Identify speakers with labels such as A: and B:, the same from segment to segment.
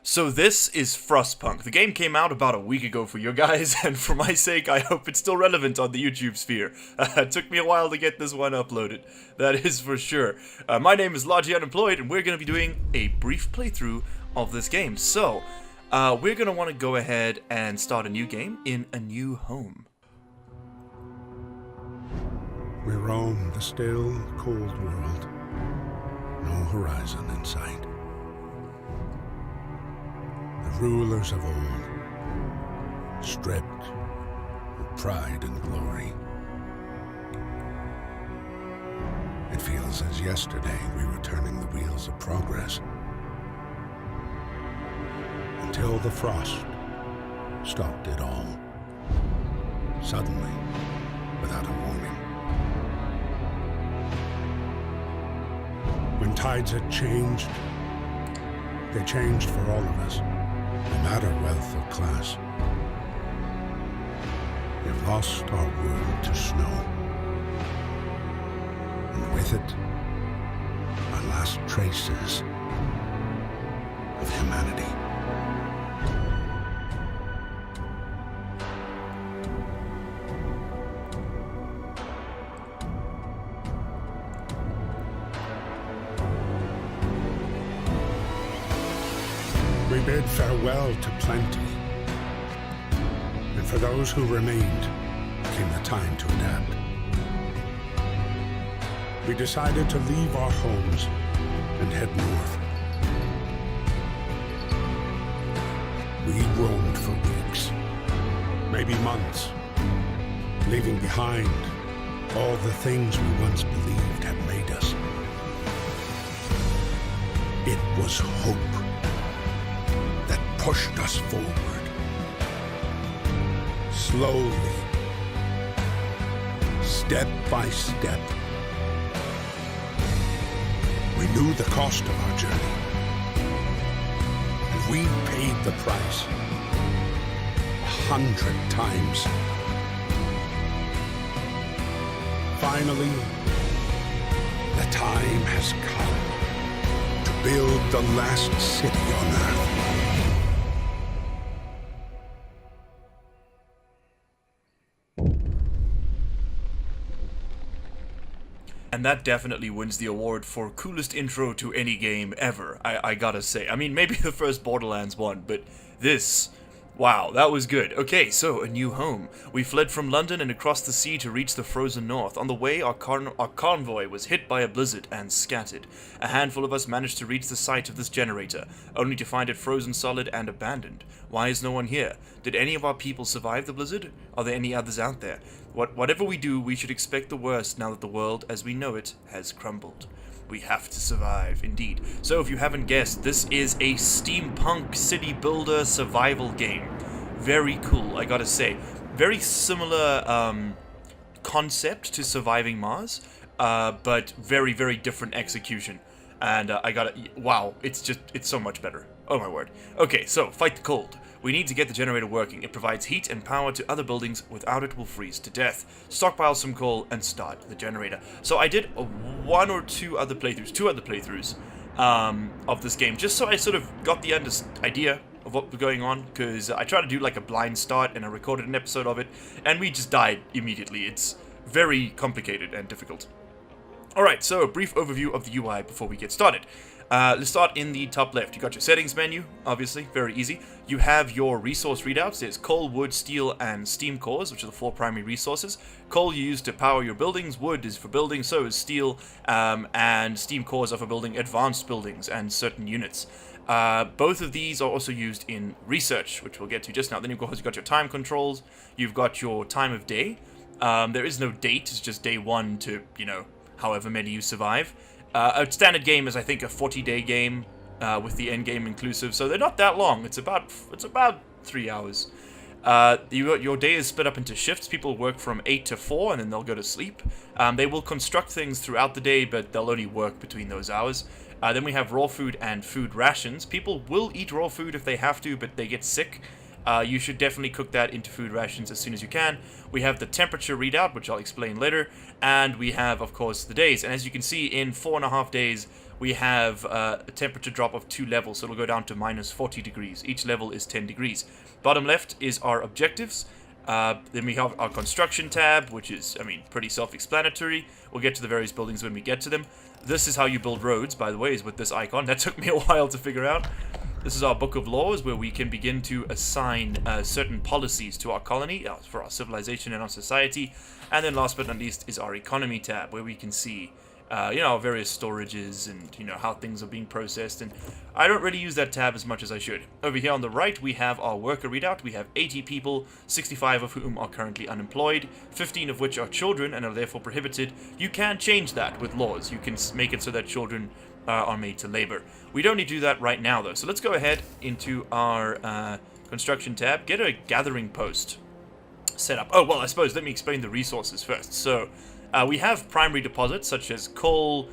A: So this is Frostpunk. The game came out about a week ago for you guys, and for my sake, I hope it's still relevant on the YouTube sphere. It took me a while to get this one uploaded, that is for sure. My name is Unemployed, and we're going to be doing a brief playthrough of this game. So, we're going to want to go ahead and start a new game in a new home.
B: We roam the still, cold world. No horizon in sight. The rulers of old, stripped of pride and glory. It feels as yesterday we were turning the wheels of progress. Until the frost stopped it all. Suddenly, without a warning. When tides had changed, they changed for all of us, no matter wealth or class. We've lost our world to snow, and with it, our last traces of humanity. We bid farewell to plenty, and for those who remained came the time to adapt. We decided to leave our homes and head north. We roamed for weeks, maybe months, leaving behind all the things we once believed had made us. It was hope that pushed us forward. Slowly, step by step. We knew the cost of our journey, and we paid the price 100 times. Finally, the time has come to build the last city on Earth.
A: And that definitely wins the award for coolest intro to any game ever, I gotta say. I mean, maybe the first Borderlands one, but this... wow, that was good. Okay, so, a new home. We fled from London and across the sea to reach the frozen north. On the way, our convoy was hit by a blizzard and scattered. A handful of us managed to reach the site of this generator, only to find it frozen solid and abandoned. Why is no one here? Did any of our people survive the blizzard? Are there any others out there? Whatever we do, we should expect the worst now that the world, as we know it, has crumbled. We have to survive, indeed. So if you haven't guessed, this is a steampunk city builder survival game. Very cool, I gotta say. Very similar concept to Surviving Mars, but very, very different execution. And wow, it's so much better. Oh my word. Okay, so, fight the cold. We need to get the generator working. It provides heat and power to other buildings. Without it, we'll freeze to death. Stockpile some coal and start the generator. So I did two other playthroughs of this game, just so I sort of got the idea of what was going on, because I tried to do like a blind start, and I recorded an episode of it, and we just died immediately. It's very complicated and difficult. Alright, so a brief overview of the UI before we get started. Let's start in the top left. You got your settings menu, obviously, very easy. You have your resource readouts. There's coal, wood, steel, and steam cores, which are the four primary resources. Coal you use to power your buildings, wood is for building, so is steel, and steam cores are for building advanced buildings and certain units. Both of these are also used in research, which we'll get to just now. Then you've got your time controls, you've got your time of day. There is no date, it's just day 1 to, however many you survive. A standard game is, I think, a 40-day game with the end game inclusive, so they're not that long. It's about 3 hours. Your day is split up into shifts. People work from 8 to 4, and then they'll go to sleep. They will construct things throughout the day, but they'll only work between those hours. Then we have raw food and food rations. People will eat raw food if they have to, but they get sick. You should definitely cook that into food rations as soon as you can. We have the temperature readout, which I'll explain later, and we have, of course, the days. And as you can see, in 4.5 days, we have a temperature drop of 2 levels, so it'll go down to minus 40 degrees. Each level is 10 degrees. Bottom left is our objectives. Then we have our construction tab, which is, I mean, pretty self-explanatory. We'll get to the various buildings when we get to them. This is how you build roads, by the way, is with this icon. That took me a while to figure out. This is our book of laws, where we can begin to assign certain policies to our colony, for our civilization and our society. And then last but not least is our economy tab, where we can see various storages and, how things are being processed. And I don't really use that tab as much as I should. Over here on the right, we have our worker readout. We have 80 people, 65 of whom are currently unemployed, 15 of which are children and are therefore prohibited. You can change that with laws. You can make it so that children are made to labor. We don't need to do that right now, though. So let's go ahead into our construction tab, get a gathering post set up. Oh, well, I suppose let me explain the resources first. So we have primary deposits such as coal,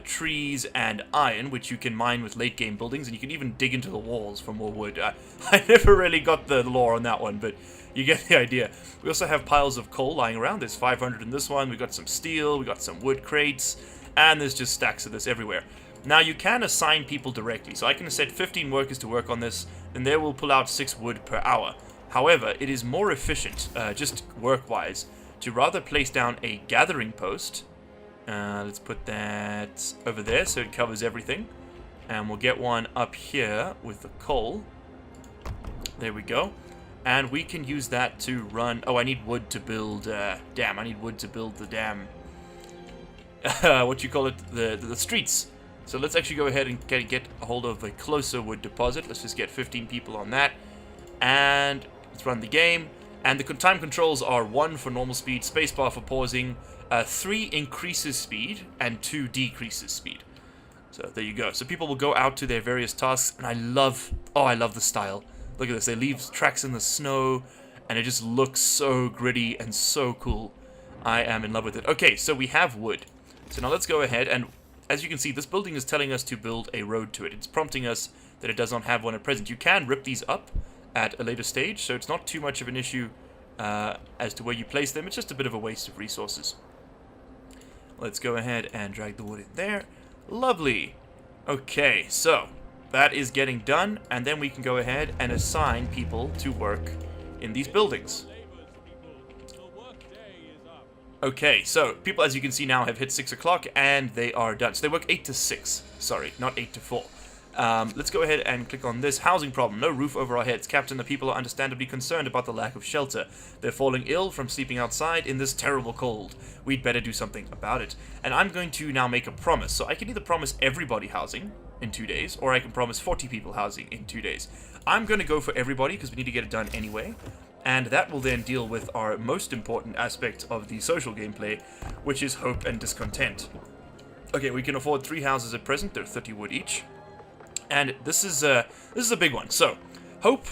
A: trees, and iron, which you can mine with late game buildings, and you can even dig into the walls for more wood. I never really got the lore on that one, but you get the idea. We also have piles of coal lying around. There's 500 in this one. We got some steel, we got some wood crates, and there's just stacks of this everywhere. Now you can assign people directly, so I can set 15 workers to work on this, and they will pull out 6 wood per hour. However, it is more efficient, just work-wise, to rather place down a gathering post. Let's put that over there so it covers everything. And we'll get one up here with the coal. There we go. And we can use that to run... Oh, I need wood to build... I need wood to build the damn... the streets. So let's actually go ahead and get a hold of a closer wood deposit. Let's just get 15 people on that. And let's run the game. And the time controls are 1 for normal speed, spacebar for pausing, 3 increases speed, and 2 decreases speed. So there you go. So people will go out to their various tasks, and I love the style. Look at this. They leave tracks in the snow, and it just looks so gritty and so cool. I am in love with it. Okay, so we have wood. So now let's go ahead, and as you can see, this building is telling us to build a road to it. It's prompting us that it does not have one at present. You can rip these up at a later stage, so it's not too much of an issue as to where you place them. It's just a bit of a waste of resources. Let's go ahead and drag the wood in there. Lovely. Okay, so that is getting done, and then we can go ahead and assign people to work in these buildings. Okay, so people, as you can see now, have hit 6 o'clock, and they are done. So they work 8 to 6. Sorry, not 8 to 4. Let's go ahead and click on this. Housing problem. No roof over our heads. Captain, the people are understandably concerned about the lack of shelter. They're falling ill from sleeping outside in this terrible cold. We'd better do something about it. And I'm going to now make a promise. So I can either promise everybody housing in 2 days, or I can promise 40 people housing in 2 days. I'm going to go for everybody because we need to get it done anyway. And that will then deal with our most important aspect of the social gameplay, which is hope and discontent. Okay, we can afford 3 houses at present. They're 30 wood each. And this is a big one. So, hope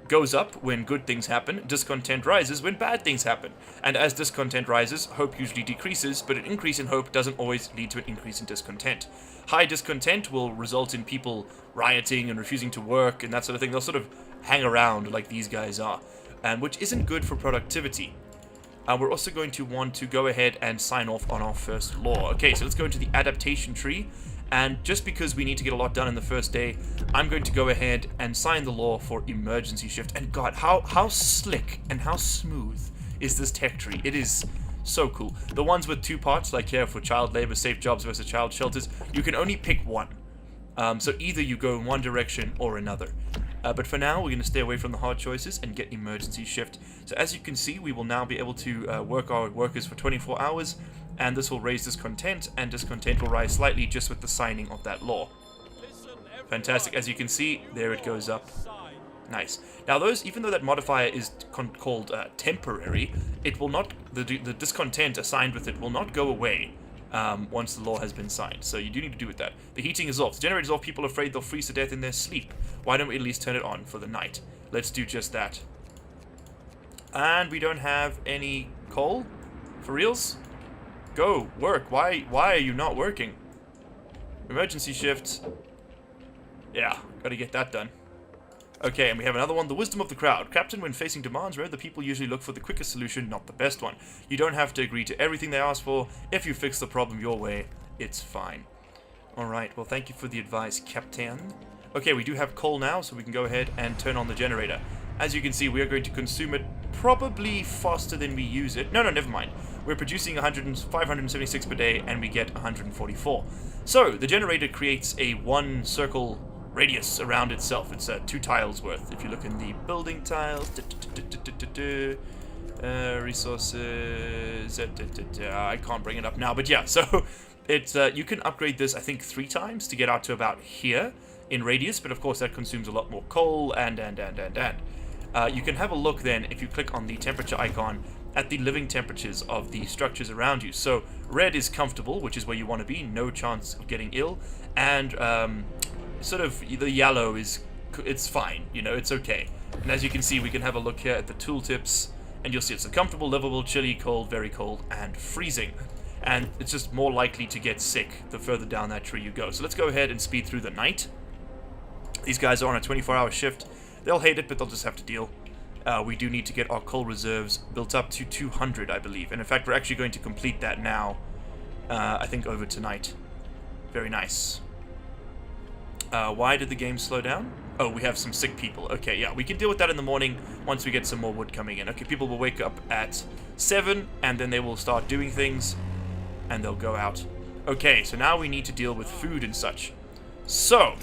A: goes up when good things happen, discontent rises when bad things happen. And as discontent rises, hope usually decreases, but an increase in hope doesn't always lead to an increase in discontent. High discontent will result in people rioting and refusing to work and that sort of thing. They'll sort of hang around like these guys are, and which isn't good for productivity. We're also going to want to go ahead and sign off on our first law. Okay, so let's go into the adaptation tree. And just because we need to get a lot done in the first day, I'm going to go ahead and sign the law for emergency shift. And God, how slick and how smooth is this tech tree? It is so cool. The ones with 2 parts, like here for child labor, safe jobs versus child shelters, you can only pick one. So either you go in one direction or another. But for now, we're going to stay away from the hard choices and get emergency shift. So as you can see, we will now be able to work our workers for 24 hours. And this will raise discontent, and discontent will rise slightly just with the signing of that law. Fantastic. As you can see, there it goes up. Nice. Now those, even though that modifier is called temporary, it will not, the discontent assigned with it will not go away once the law has been signed. So you do need to do with that. The heating is off. The generator is off. People are afraid they'll freeze to death in their sleep. Why don't we at least turn it on for the night? Let's do just that. And we don't have any coal? For reals? Go, work. Why are you not working? Emergency shift. Yeah, gotta get that done. Okay, and we have another one. The wisdom of the crowd. Captain, when facing demands, the people usually look for the quickest solution, not the best one. You don't have to agree to everything they ask for. If you fix the problem your way, it's fine. Alright, well thank you for the advice, Captain. Okay, we do have coal now, so we can go ahead and turn on the generator. As you can see, we are going to consume it probably faster than we use it. No, never mind. We're producing 576 per day, and we get 144. So, the generator creates a one circle radius around itself. It's 2 tiles worth. If you look in the building tiles, resources, I can't bring it up now, but yeah, so it's you can upgrade this, I think, 3 times to get out to about here in radius, but of course that consumes a lot more coal, and. You can have a look then, if you click on the temperature icon, at the living temperatures of the structures around you. So red is comfortable, which is where you want to be, no chance of getting ill, and sort of the yellow is, it's fine, you know, it's okay. And as you can see, we can have a look here at the tooltips, and you'll see it's a comfortable, livable, chilly, cold, very cold, and freezing. And it's just more likely to get sick the further down that tree you go. So let's go ahead and speed through the night. These guys are on a 24-hour shift. They'll hate it, but they'll just have to deal. We do need to get our coal reserves built up to 200, I believe. And in fact, we're actually going to complete that now, I think over tonight. Very nice. Why did the game slow down? Oh, we have some sick people. Okay, yeah, we can deal with that in the morning once we get some more wood coming in. Okay, people will wake up at 7, and then they will start doing things, and they'll go out. Okay, so now we need to deal with food and such. So,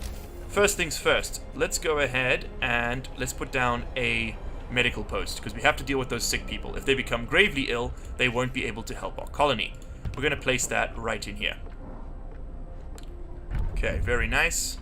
A: first things first, let's go ahead and let's put down a medical post, because we have to deal with those sick people. If they become gravely ill, they won't be able to help our colony. We're going to place that right in here. Okay, very nice.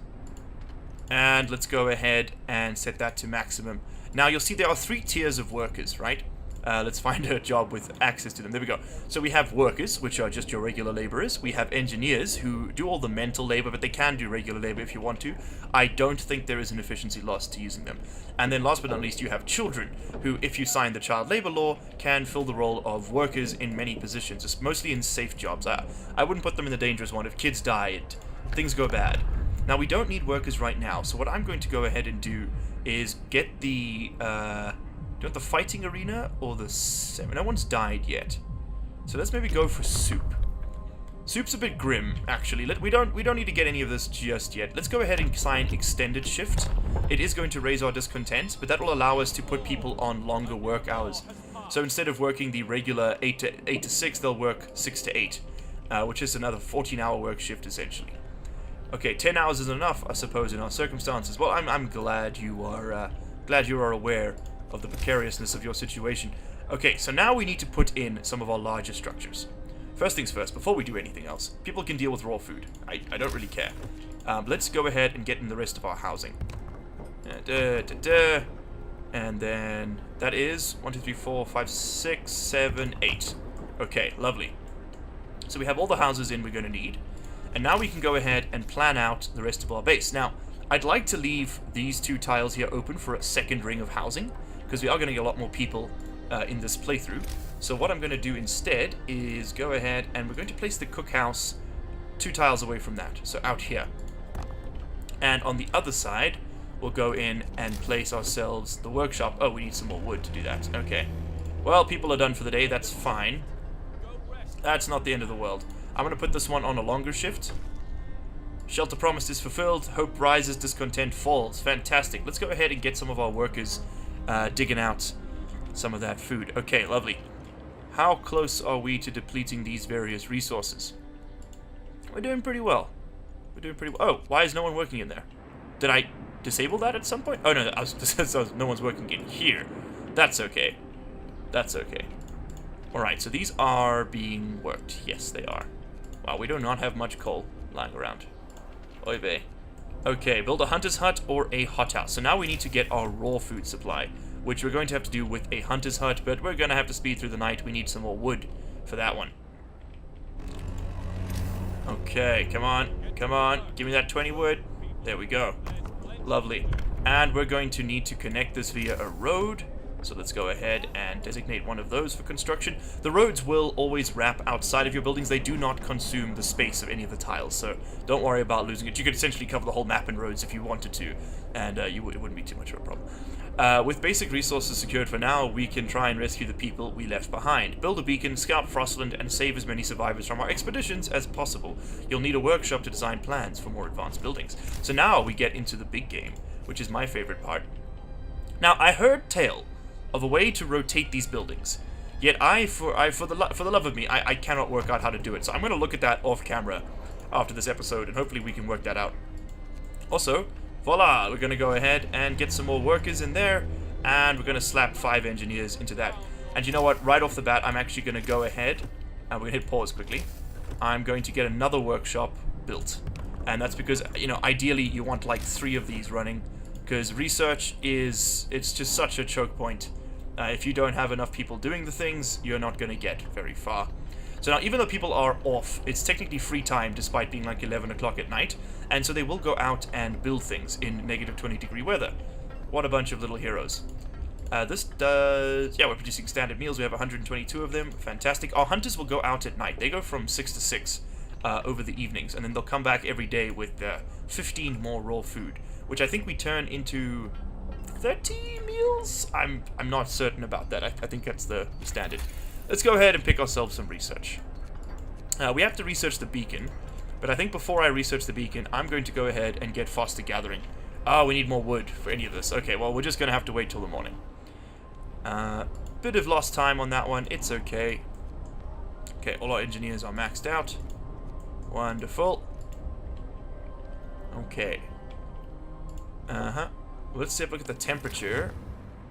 A: And let's go ahead and set that to maximum. Now you'll see there are 3 tiers of workers, right? Let's find a job with access to them. There we go. So we have workers, which are just your regular laborers. We have engineers who do all the mental labor, but they can do regular labor if you want to. I don't think there is an efficiency loss to using them. And then last but not least, you have children, who, if you sign the child labor law, can fill the role of workers in many positions. It's mostly in safe jobs. I wouldn't put them in the dangerous one. If kids die, things go bad. Now, we don't need workers right now, so what I'm going to go ahead and do is get the, do you want the fighting arena or the... No one's died yet. So let's maybe go for soup. Soup's a bit grim, actually. We don't need to get any of this just yet. Let's go ahead and sign extended shift. It is going to raise our discontent, but that will allow us to put people on longer work hours. So instead of working the regular 8 to 6, they'll work 6 to 8, which is another 14-hour work shift, essentially. Okay, 10 hours is enough, I suppose, in our circumstances. Well, I'm glad you are aware of the precariousness of your situation. Okay, so now we need to put in some of our larger structures. First things first, before we do anything else, people can deal with raw food. I don't really care. Let's go ahead and get in the rest of our housing. And then that is 1, 2, 3, 4, 5, 6, 7, 8. Okay, lovely. So we have all the houses in we're going to need. And now we can go ahead and plan out the rest of our base. Now, I'd like to leave these 2 tiles here open for a second ring of housing, because we are going to get a lot more people in this playthrough. So what I'm going to do instead is go ahead and we're going to place the cookhouse 2 tiles away from that, so out here. And on the other side, we'll go in and place ourselves the workshop. Oh, we need some more wood to do that. Okay. Well, people are done for the day. That's fine. That's not the end of the world. I'm going to put this one on a longer shift. Shelter promised is fulfilled. Hope rises, discontent falls. Fantastic. Let's go ahead and get some of our workers digging out some of that food. Okay, lovely. How close are we to depleting these various resources? We're doing pretty well. We're doing pretty well. Oh, why is no one working in there? Did I disable that at some point? Oh, no, no one's working in here. That's okay. That's okay. Alright, so these are being worked. Yes, they are. Wow, we do not have much coal lying around. Oy vey. Okay, build a hunter's hut or a hothouse. So now we need to get our raw food supply, which we're going to have to do with a hunter's hut, but we're going to have to speed through the night. We need some more wood for that one. Okay, come on. Come on. Give me that 20 wood. There we go. Lovely. And we're going to need to connect this via a road. So let's go ahead and designate one of those for construction. The roads will always wrap outside of your buildings. They do not consume the space of any of the tiles, so don't worry about losing it. You could essentially cover the whole map in roads if you wanted to, and it wouldn't be too much of a problem. With basic resources secured for now, we can try and rescue the people we left behind. Build a beacon, scout Frostland, and save as many survivors from our expeditions as possible. You'll need a workshop to design plans for more advanced buildings. So now we get into the big game, which is my favorite part. Now, I heard tale of a way to rotate these buildings, yet for the love of me, I cannot work out how to do it. So I'm going to look at that off camera after this episode, and hopefully we can work that out. Also, voila, we're going to go ahead and get some more workers in there, and we're going to slap 5 engineers into that. And you know what, right off the bat, I'm actually going to go ahead, and we're going to hit pause quickly. I'm going to get another workshop built, and that's because, you know, ideally you want like 3 of these running, because research it's just such a choke point. If you don't have enough people doing the things, you're not going to get very far. So now, even though people are off, it's technically free time despite being like 11 o'clock at night, and so they will go out and build things in negative 20-degree weather. What a bunch of little heroes. This does... Yeah, we're producing standard meals. We have 122 of them. Fantastic. Our hunters will go out at night. They go from 6 to 6 over the evenings, and then they'll come back every day with 15 more raw food, which I think we turn into 30 meals? I'm not certain about that. I think that's the standard. Let's go ahead and pick ourselves some research. We have to research the beacon, but I think before I research the beacon, I'm going to go ahead and get foster gathering. Oh, we need more wood for any of this. Okay, well, we're just going to have to wait till the morning. Bit of lost time on that one. It's okay. Okay, all our engineers are maxed out. Wonderful. Okay. Let's see if we look at the temperature.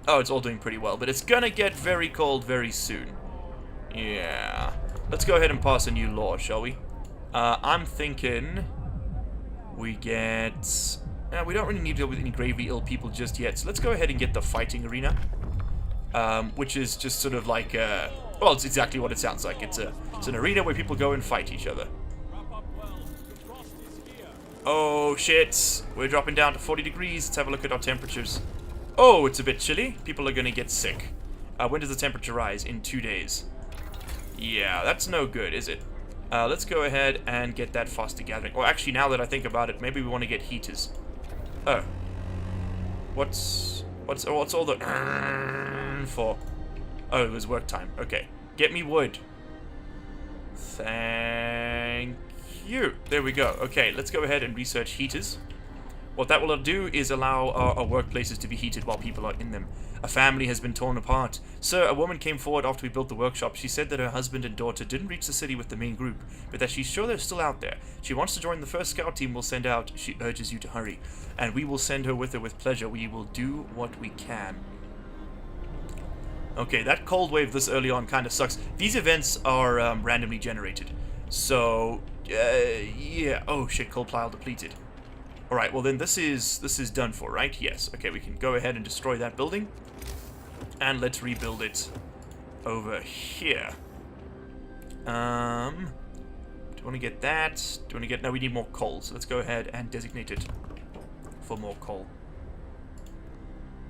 A: Oh, it's all doing pretty well, but it's gonna get very cold very soon. Yeah. Let's go ahead and pass a new law, shall we? I'm thinking we get... we don't really need to deal with any gravely ill people just yet, so let's go ahead and get the fighting arena. Which is just sort of like, well, it's exactly what it sounds like. It's an arena where people go and fight each other. Oh, shit. We're dropping down to 40 degrees. Let's have a look at our temperatures. Oh, it's a bit chilly. People are going to get sick. When does the temperature rise? In 2 days. Yeah, that's no good, is it? Let's go ahead and get that foster gathering. Or actually, now that I think about it, maybe we want to get heaters. Oh. What's all the for? Oh, it was work time. Okay. Get me wood. Thank you. There we go. Okay, let's go ahead and research heaters. What that will do is allow our workplaces to be heated while people are in them. A family has been torn apart. Sir, a woman came forward after we built the workshop. She said that her husband and daughter didn't reach the city with the main group, but that she's sure they're still out there. She wants to join the first scout team we'll send out. She urges you to hurry, and we will send her with pleasure. We will do what we can. Okay, that cold wave this early on kind of sucks. These events are randomly generated. So, yeah. Oh shit, coal pile depleted. Alright, well then this is done for, right? Yes. Okay, we can go ahead and destroy that building. And let's rebuild it over here. Do you want to get that? Do you want to get... No, we need more coal. So let's go ahead and designate it for more coal.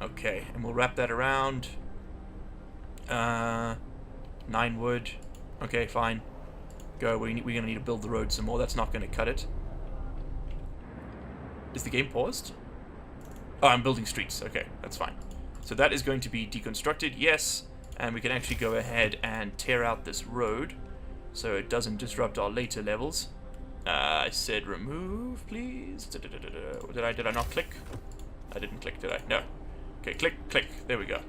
A: Okay, and we'll wrap that around. 9 wood. Okay, fine. Go. We're going to need to build the road some more. That's not going to cut it. Is the game paused? Oh, I'm building streets. Okay, that's fine. So that is going to be deconstructed, yes. And we can actually go ahead and tear out this road so it doesn't disrupt our later levels. I said remove, please. Did I not click? I didn't click, did I? No. Okay, click, click. There we go.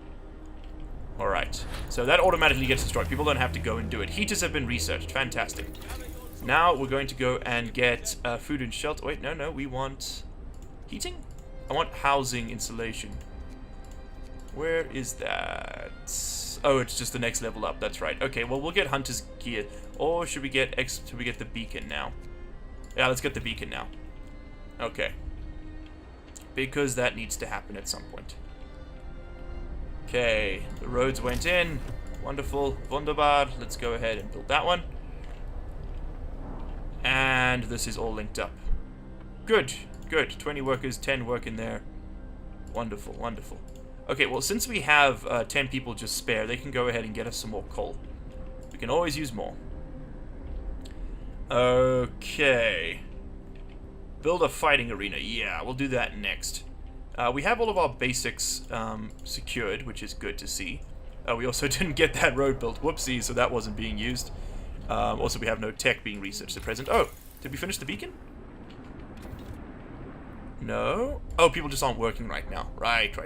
A: Alright. So that automatically gets destroyed. People don't have to go and do it. Heaters have been researched. Fantastic. Now we're going to go and get food and shelter. Wait, no. We want... heating? I want housing insulation. Where is that? Oh, it's just the next level up. That's right. Okay, well, we'll get hunter's gear. Or should we get the beacon now? Yeah, let's get the beacon now. Okay. Because that needs to happen at some point. Okay, the roads went in. Wonderful. Wunderbar. Let's go ahead and build that one. And this is all linked up. Good, good. 20 workers, 10 work in there. Wonderful, wonderful. Okay, well, since we have 10 people just spare, they can go ahead and get us some more coal. We can always use more. Okay. Build a fighting arena. Yeah, we'll do that next. We have all of our basics secured, which is good to see. We also didn't get that road built. Whoopsie, so that wasn't being used. Also, we have no tech being researched at present. Oh, did we finish the beacon? No? Oh, people just aren't working right now. Right.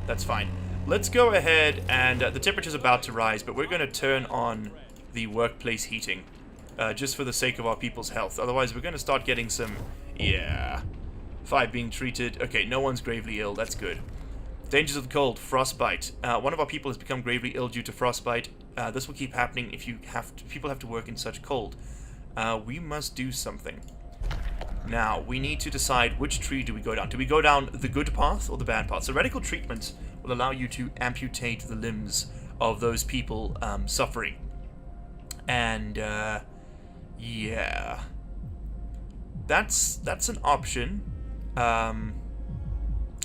A: That's fine. Let's go ahead and... the temperature's about to rise, but we're going to turn on the workplace heating. Just for the sake of our people's health. Otherwise, we're going to start getting some... Yeah. 5 being treated. Okay, no one's gravely ill. That's good. Dangers of the cold. Frostbite. One of our people has become gravely ill due to frostbite. This will keep happening if people have to work in such cold. We must do something. Now, we need to decide which tree do we go down. Do we go down the good path or the bad path? So radical treatment will allow you to amputate the limbs of those people suffering. And, yeah. That's an option.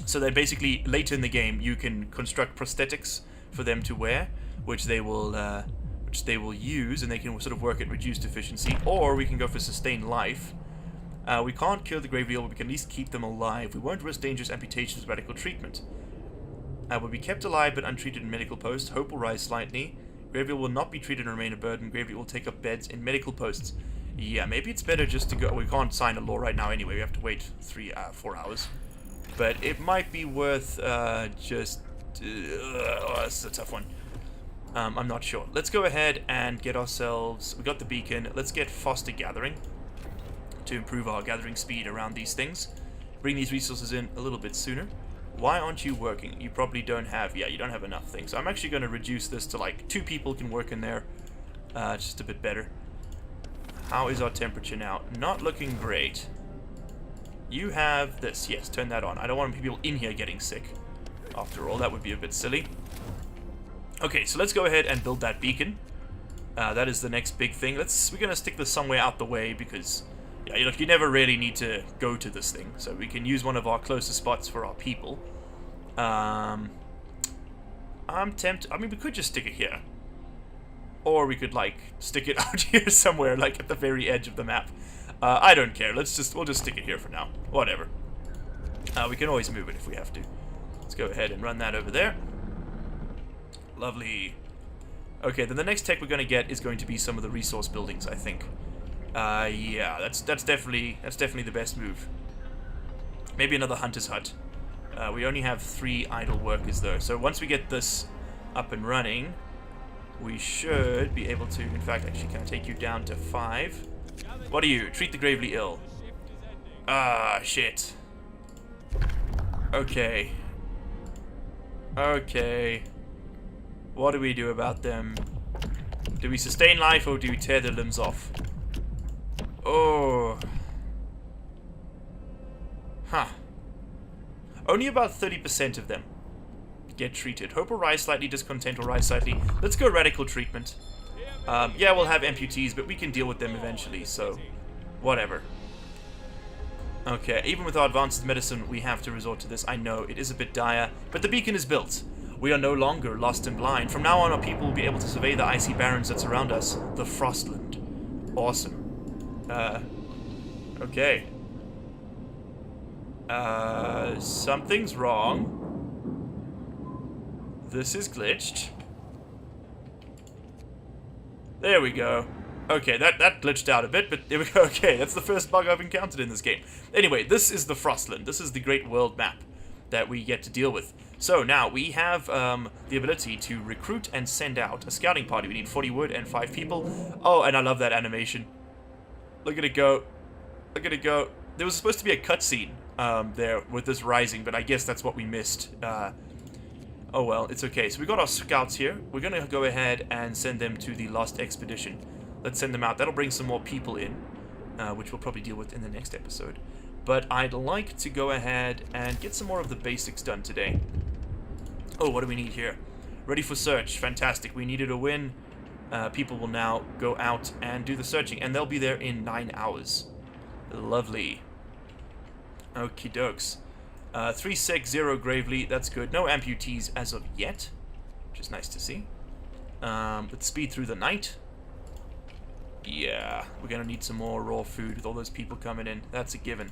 A: So then basically, later in the game, you can construct prosthetics for them to wear, which they will use, and they can sort of work at reduced efficiency. Or we can go for sustained life. We can't kill the gravely ill, but we can at least keep them alive. We won't risk dangerous amputations with radical treatment. Will be kept alive but untreated in medical posts. Hope will rise slightly. Gravely ill will not be treated and remain a burden. Gravely ill will take up beds in medical posts. Yeah, maybe it's better just to go... We can't sign a law right now anyway. We have to wait 4 hours. But it might be worth just... oh, that's a tough one. I'm not sure. Let's go ahead and get ourselves... We got the beacon. Let's get foster gathering to improve our gathering speed around these things. Bring these resources in a little bit sooner. Why aren't you working? You probably don't have... Yeah, you don't have enough things. So I'm actually going to reduce this to like 2 people can work in there. Just a bit better. How is our temperature now? Not looking great. You have this. Yes, turn that on. I don't want people in here getting sick. After all, that would be a bit silly. Okay, so let's go ahead and build that beacon. That is the next big thing. We're going to stick this somewhere out the way because... Yeah, you never really need to go to this thing. So we can use one of our closest spots for our people. I'm tempted... I mean, we could just stick it here. Or we could, like, stick it out here somewhere, like, at the very edge of the map. I don't care. We'll just stick it here for now. Whatever. We can always move it if we have to. Let's go ahead and run that over there. Lovely. Okay, then the next tech we're going to get is going to be some of the resource buildings, I think. Yeah, that's definitely the best move. Maybe another hunter's hut. We only have 3 idle workers, though. So once we get this up and running... We should be able to, in fact, actually, can I take you down to 5? What are you? Treat the gravely ill. Ah, shit. Okay. Okay. What do we do about them? Do we sustain life or do we tear their limbs off? Oh. Huh. Only about 30% of them get treated. Hope will rise slightly, discontent will rise slightly. Let's go radical treatment. Yeah, we'll have amputees, but we can deal with them eventually, so whatever. Okay, even with our advanced medicine, we have to resort to this. I know, it is a bit dire, but the beacon is built. We are no longer lost and blind. From now on, our people will be able to survey the icy barrens that surround us. The Frostland. Awesome. Okay. Something's wrong. This is glitched. There we go. Okay, that glitched out a bit, but there we go. Okay, that's the first bug I've encountered in this game. Anyway, this is the Frostland. This is the great world map that we get to deal with. So now we have the ability to recruit and send out a scouting party. We need 40 wood and 5 people. Oh, and I love that animation. Look at it go. Look at it go. There was supposed to be a cutscene there with this rising, but I guess that's what we missed. Oh well, it's okay. So we got our scouts here. We're going to go ahead and send them to the Lost Expedition. Let's send them out. That'll bring some more people in, which we'll probably deal with in the next episode. But I'd like to go ahead and get some more of the basics done today. Oh, what do we need here? Ready for search. Fantastic. We needed a win. People will now go out and do the searching, and they'll be there in 9 hours. Lovely. Okie dokes. 360 Gravely, that's good. No amputees as of yet, which is nice to see. Let's speed through the night. Yeah, we're gonna need some more raw food with all those people coming in. That's a given.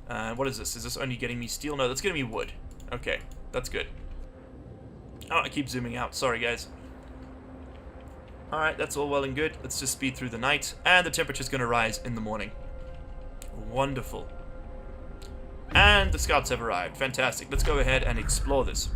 A: What is this? Is this only getting me steel? No, that's getting me wood. Okay, that's good. Oh, I keep zooming out. Sorry, guys. Alright, that's all well and good. Let's just speed through the night. And the temperature's gonna rise in the morning. Wonderful. And the scouts have arrived. Fantastic. Let's go ahead and explore this.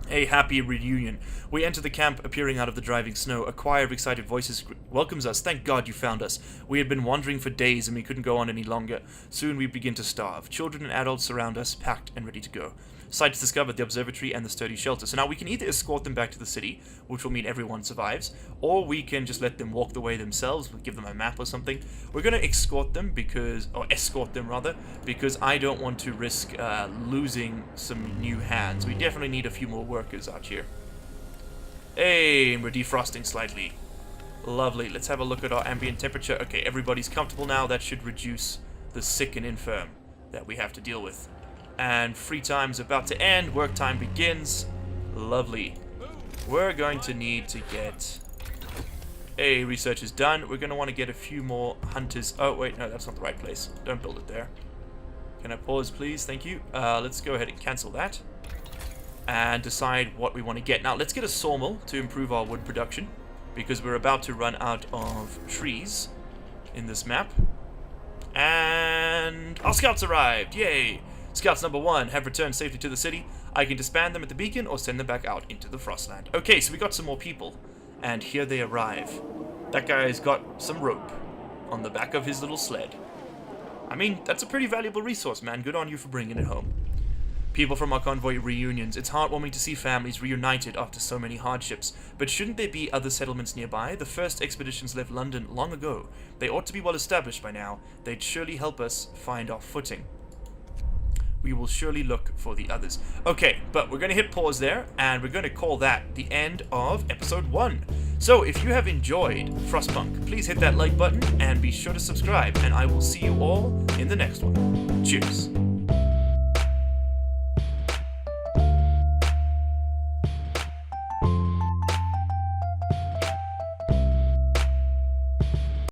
A: A happy reunion. We enter the camp, appearing out of the driving snow. A choir of excited voices welcomes us. Thank God you found us. We had been wandering for days and we couldn't go on any longer. Soon we begin to starve. Children and adults surround us, packed and ready to go. Sites discovered the observatory and the sturdy shelter. So now we can either escort them back to the city, which will mean everyone survives, or we can just let them walk the way themselves. We'll give them a map or something. We're going to escort them because I don't want to risk losing some new hands. We definitely need a few more workers out here. Hey, we're defrosting slightly. Lovely. Let's have a look at our ambient temperature. Okay, everybody's comfortable now. That should reduce the sick and infirm that we have to deal with. And free time's about to end. Work time begins. Lovely. We're going to need to get... Hey, research is done. We're going to want to get a few more hunters. Oh, wait, no, that's not the right place. Don't build it there. Can I pause, please? Thank you. Let's go ahead and cancel that. And decide what we want to get. Now, let's get a sawmill to improve our wood production, because we're about to run out of trees in this map. And our scouts arrived. Yay! Scouts number 1 have returned safely to the city. I can disband them at the beacon or send them back out into the Frostland. Okay, so we got some more people. And here they arrive. That guy's got some rope on the back of his little sled. I mean, that's a pretty valuable resource, man. Good on you for bringing it home. People from our convoy reunions. It's heartwarming to see families reunited after so many hardships. But shouldn't there be other settlements nearby? The first expeditions left London long ago. They ought to be well established by now. They'd surely help us find our footing. We will surely look for the others. Okay, but we're going to hit pause there, and we're going to call that the end of episode 1. So if you have enjoyed Frostpunk, please hit that like button, and be sure to subscribe, and I will see you all in the next one. Cheers.